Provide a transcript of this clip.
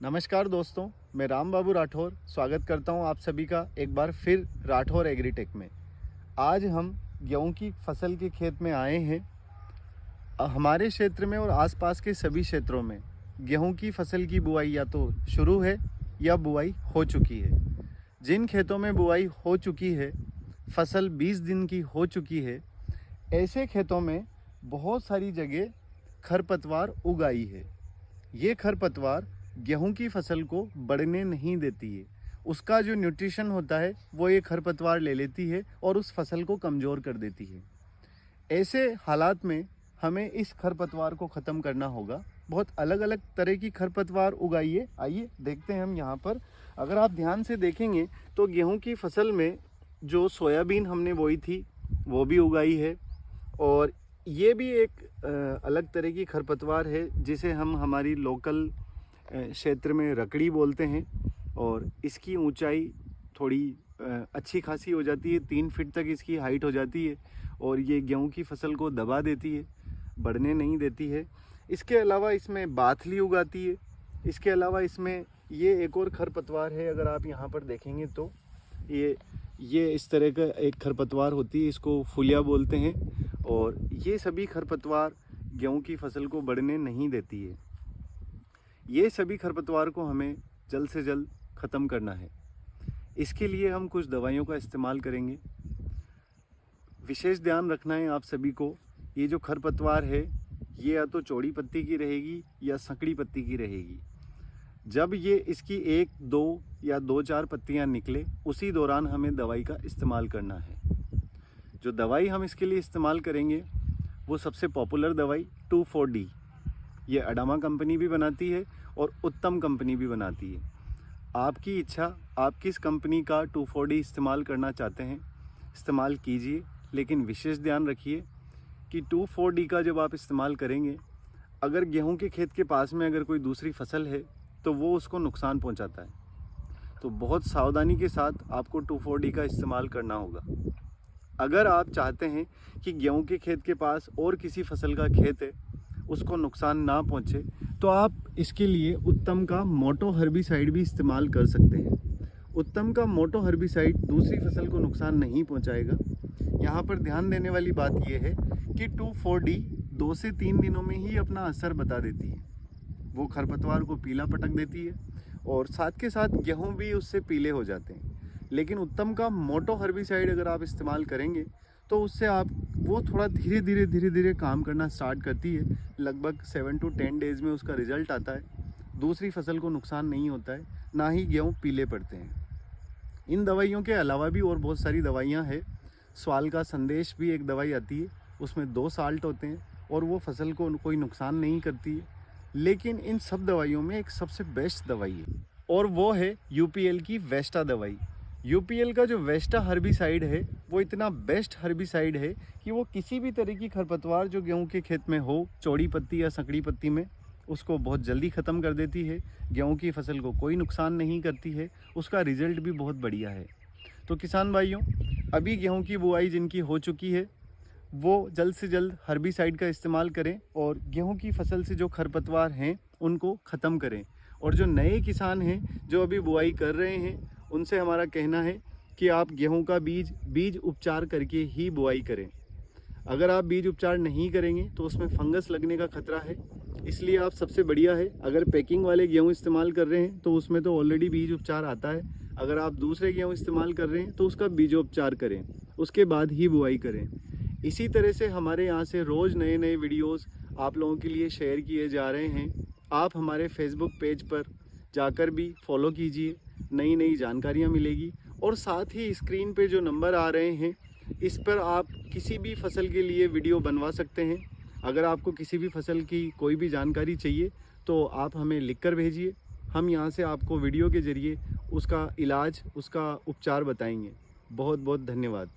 नमस्कार दोस्तों, मैं राम बाबू राठौर स्वागत करता हूं आप सभी का एक बार फिर राठौर एग्रीटेक में। आज हम गेहूं की फसल के खेत में आए हैं। हमारे क्षेत्र में और आसपास के सभी क्षेत्रों में गेहूं की फसल की बुआई या तो शुरू है या बुआई हो चुकी है। जिन खेतों में बुआई हो चुकी है, फसल 20 दिन की हो चुकी है, ऐसे खेतों में बहुत सारी जगह खरपतवार उग आई है। ये खरपतवार गेहूं की फसल को बढ़ने नहीं देती है। उसका जो न्यूट्रिशन होता है वो ये खरपतवार ले लेती है और उस फसल को कमज़ोर कर देती है। ऐसे हालात में हमें इस खरपतवार को ख़त्म करना होगा। बहुत अलग अलग तरह की खरपतवार उगाइए। आइए देखते हैं हम यहाँ पर। अगर आप ध्यान से देखेंगे तो गेहूं की फसल में जो सोयाबीन हमने बोई थी वो भी उगाई है, और ये भी एक अलग तरह की खरपतवार है जिसे हम हमारी लोकल क्षेत्र में रकड़ी बोलते हैं। और इसकी ऊंचाई थोड़ी अच्छी खासी हो जाती है, 3 फीट तक इसकी हाइट हो जाती है, और ये गेहूं की फसल को दबा देती है, बढ़ने नहीं देती है। इसके अलावा इसमें बाथली उगाती है। इसके अलावा इसमें ये एक और खरपतवार है। अगर आप यहाँ पर देखेंगे तो ये इस तरह का एक खरपतवार होती है, इसको फुलिया बोलते हैं, और ये सभी खरपतवार गेहूं की फसल को बढ़ने नहीं देती है। ये सभी खरपतवार को हमें जल्द से जल्द ख़त्म करना है। इसके लिए हम कुछ दवाइयों का इस्तेमाल करेंगे। विशेष ध्यान रखना है आप सभी को, ये जो खरपतवार है ये या तो चौड़ी पत्ती की रहेगी या संकड़ी पत्ती की रहेगी। जब ये इसकी 1, 2 या 2-4 पत्तियां निकले, उसी दौरान हमें दवाई का इस्तेमाल करना है। जो दवाई हम इसके लिए इस्तेमाल करेंगे वो सबसे पॉपुलर दवाई 2,4-D, ये अडामा कंपनी भी बनाती है और उत्तम कंपनी भी बनाती है। आपकी इच्छा, आप किस कंपनी का 2,4-D इस्तेमाल करना चाहते हैं इस्तेमाल कीजिए, लेकिन विशेष ध्यान रखिए कि 2,4-D का जब आप इस्तेमाल करेंगे, अगर गेहूं के खेत के पास में अगर कोई दूसरी फसल है तो वो उसको नुकसान पहुंचाता है। तो बहुत सावधानी के साथ आपको 2,4-D का इस्तेमाल करना होगा। अगर आप चाहते हैं कि गेहूं के खेत के पास और किसी फसल का खेत है, उसको नुकसान ना पहुंचे, तो आप इसके लिए उत्तम का मोटो हर्बिसाइड भी इस्तेमाल कर सकते हैं। उत्तम का मोटो हर्बिसाइड दूसरी फसल को नुकसान नहीं पहुंचाएगा। यहाँ पर ध्यान देने वाली बात यह है कि 2,4-D 2 से 3 दिनों में ही अपना असर बता देती है। वो खरपतवार को पीला पटक देती है और साथ के साथ गेहूँ भी उससे पीले हो जाते हैं। लेकिन उत्तम का मोटो हर्बिसाइड अगर आप इस्तेमाल करेंगे तो उससे आप वो थोड़ा धीरे धीरे काम करना स्टार्ट करती है। लगभग 7 to 10 डेज़ में उसका रिजल्ट आता है। दूसरी फसल को नुकसान नहीं होता है, ना ही गेहूँ पीले पड़ते हैं। इन दवाइयों के अलावा भी और बहुत सारी दवाइयाँ हैं। स्वाल का संदेश भी एक दवाई आती है, उसमें 2 साल्ट होते हैं और वो फसल को कोई नुकसान नहीं करती है। लेकिन इन सब दवाइयों में एक सबसे बेस्ट दवाई है, और वो है यूपीएल की वेस्टा दवाई। यूपीएल का जो वेस्टा हर्बिसाइड है वो इतना बेस्ट हर्बिसाइड है कि वो किसी भी तरह की खरपतवार जो गेहूं के खेत में हो, चौड़ी पत्ती या संकड़ी पत्ती में, उसको बहुत जल्दी ख़त्म कर देती है। गेहूं की फसल को कोई नुकसान नहीं करती है। उसका रिज़ल्ट भी बहुत बढ़िया है। तो किसान भाइयों, अभी गेहूँ की बुआई जिनकी हो चुकी है वो जल्द से जल्द हर्बिसाइड का इस्तेमाल करें और गेहूँ की फसल से जो खरपतवार हैं उनको ख़त्म करें। और जो नए किसान हैं जो अभी बुआई कर रहे हैं, उनसे हमारा कहना है कि आप गेहूं का बीज उपचार करके ही बुआई करें। अगर आप बीज उपचार नहीं करेंगे तो उसमें फंगस लगने का खतरा है। इसलिए आप सबसे बढ़िया है, अगर पैकिंग वाले गेहूं इस्तेमाल कर रहे हैं तो उसमें तो ऑलरेडी बीज उपचार आता है। अगर आप दूसरे गेहूं इस्तेमाल कर रहे हैं तो उसका बीजोपचार करें, उसके बाद ही बुआई करें। इसी तरह से हमारे यहाँ से रोज़ नए नए वीडियोज़ आप लोगों के लिए शेयर किए जा रहे हैं। आप हमारे फेसबुक पेज पर जाकर भी फॉलो कीजिए, नई नई जानकारियाँ मिलेगी। और साथ ही स्क्रीन पे जो नंबर आ रहे हैं, इस पर आप किसी भी फसल के लिए वीडियो बनवा सकते हैं। अगर आपको किसी भी फसल की कोई भी जानकारी चाहिए तो आप हमें लिख कर भेजिए। हम यहाँ से आपको वीडियो के ज़रिए उसका इलाज, उसका उपचार बताएंगे। बहुत बहुत धन्यवाद।